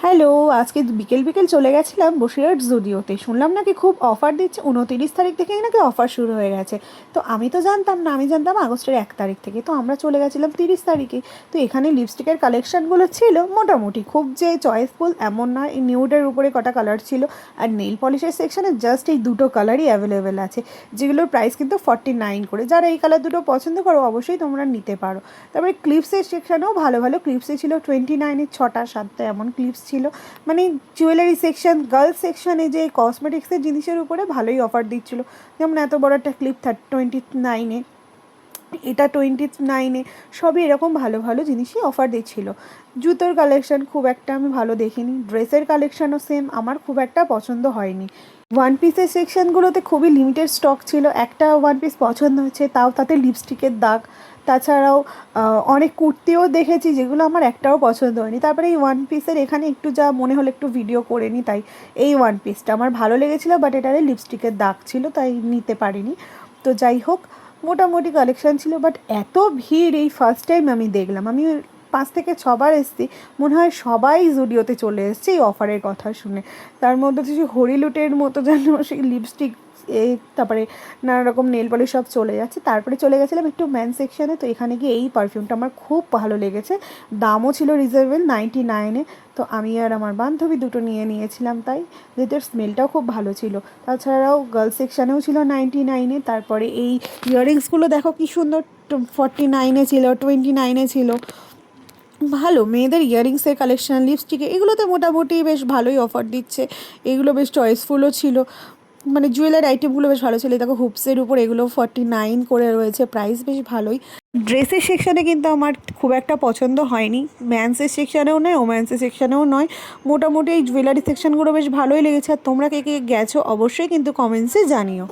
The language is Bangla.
হ্যালো, আজকে বিকেল বিকেল চলে গেছিলাম বসিরহাট জুডিওতে। শুনলাম নাকি খুব অফার দিচ্ছে, 29 তারিখ থেকেই নাকি অফার শুরু হয়ে গেছে। তো আমি তো জানতাম না, আমি জানতাম আগস্টের 1 তারিখ থেকে। তো আমরা চলে গেছিলাম 30 তারিখে। তো এখানে লিপস্টিকের কালেকশানগুলো ছিল মোটামুটি, খুব যে চয়েসফুল এমন নয়। এই নিউডের উপরে কটা কালার ছিল, আর নেইল পলিশের সেকশানে জাস্ট এই দুটো কালারই অ্যাভেলেবেল আছে, যেগুলোর প্রাইস কিন্তু 49 করে। যারা এই কালার দুটো পছন্দ করো অবশ্যই তোমরা নিতে পারো। তারপরে ক্লিপসের সেকশানেও ভালো ভালো ক্লিপসে ছিল, 29-এর 6টা 7টা এমন ক্লিপস ছিল। মানে জুয়েলারি সেকশন, গার্লস সেকশনে যে কসমেটিক্সের জিনিসের উপরে ভালোই অফার দিচ্ছিলো। যেমন এত বড় একটা ক্লিপ 29-এ, এটা 29-এ, সবই এরকম ভালো ভালো জিনিসই অফার দিচ্ছিলো। জুতোর কালেকশান খুব একটা আমি ভালো দেখিনি, ড্রেসের কালেকশানও সেম, আমার খুব একটা পছন্দ হয়নি। ওয়ান পিসের সেকশানগুলোতে খুবই লিমিটেড স্টক ছিল, একটা ওয়ান পিস পছন্দ হচ্ছে, তাও তাতে লিপস্টিকের দাগ। তাছাড়াও অনেক কুর্তিও দেখেছি যেগুলো আমার একটাও পছন্দ হয়নি। তারপরে এই ওয়ান পিসের এখানে একটু যা মনে হলো একটু ভিডিও করে নিই, তাই এই ওয়ান পিসটা আমার ভালো লেগেছিলো, বাট এটারে লিপস্টিকের দাগ ছিল তাই নিতে পারিনি। তো যাই হোক, মোটামুটি কালেকশান ছিল, বাট এত ভিড় এই ফার্স্ট টাইম আমি দেখলাম। আমি 5 থেকে 6বার এসেছি, মনে হয় সবাই জুডিওতে চলে এসছে এই অফারের কথা শুনে। তার মধ্যে তো সেই হরিলুটের মতো যেন সেই লিপস্টিক, তারপরে নানা রকম নেল পলিশ সব চলে যাচ্ছে। তারপরে চলে গেছিলাম একটু ম্যান সেকশানে। তো এখানে গিয়ে এই পারফিউমটা আমার খুব ভালো লেগেছে, দামও ছিল রিজনেবল, 99-এ। তো আমি আর আমার বান্ধবী দুটো নিয়েছিলাম, তাই যেটার স্মেলটাও খুব ভালো ছিল। তাছাড়াও গার্লস সেকশানেও ছিল 99-এ। তারপরে এই ইয়াররিংসগুলো দেখো কি সুন্দর, 49-এ ছিল, 29-এ ছিল। ভালো মেয়েদের ইয়াররিংসের কালেকশান, লিপস্টিকে, এগুলোতে মোটামুটি বেশ ভালোই অফার দিচ্ছে। এগুলো বেশ চয়েসফুলও ছিল, মানে জুয়েলারি আইটেমগুলো বেশ ভালো ছিল। দেখো হুপসের উপর এগুলো 49 করে রয়েছে, প্রাইস বেশ ভালোই। ড্রেসের সেকশানে কিন্তু আমার খুব একটা পছন্দ হয়নি, ম্যান্সের সেকশানেও নয়, ওম্যান্সের সেকশানেও নয়। মোটামুটি এই জুয়েলারি সেকশানগুলো বেশ ভালোই লেগেছে। আর তোমরা কে কে গেছো অবশ্যই কিন্তু কমেন্টসে জানিও।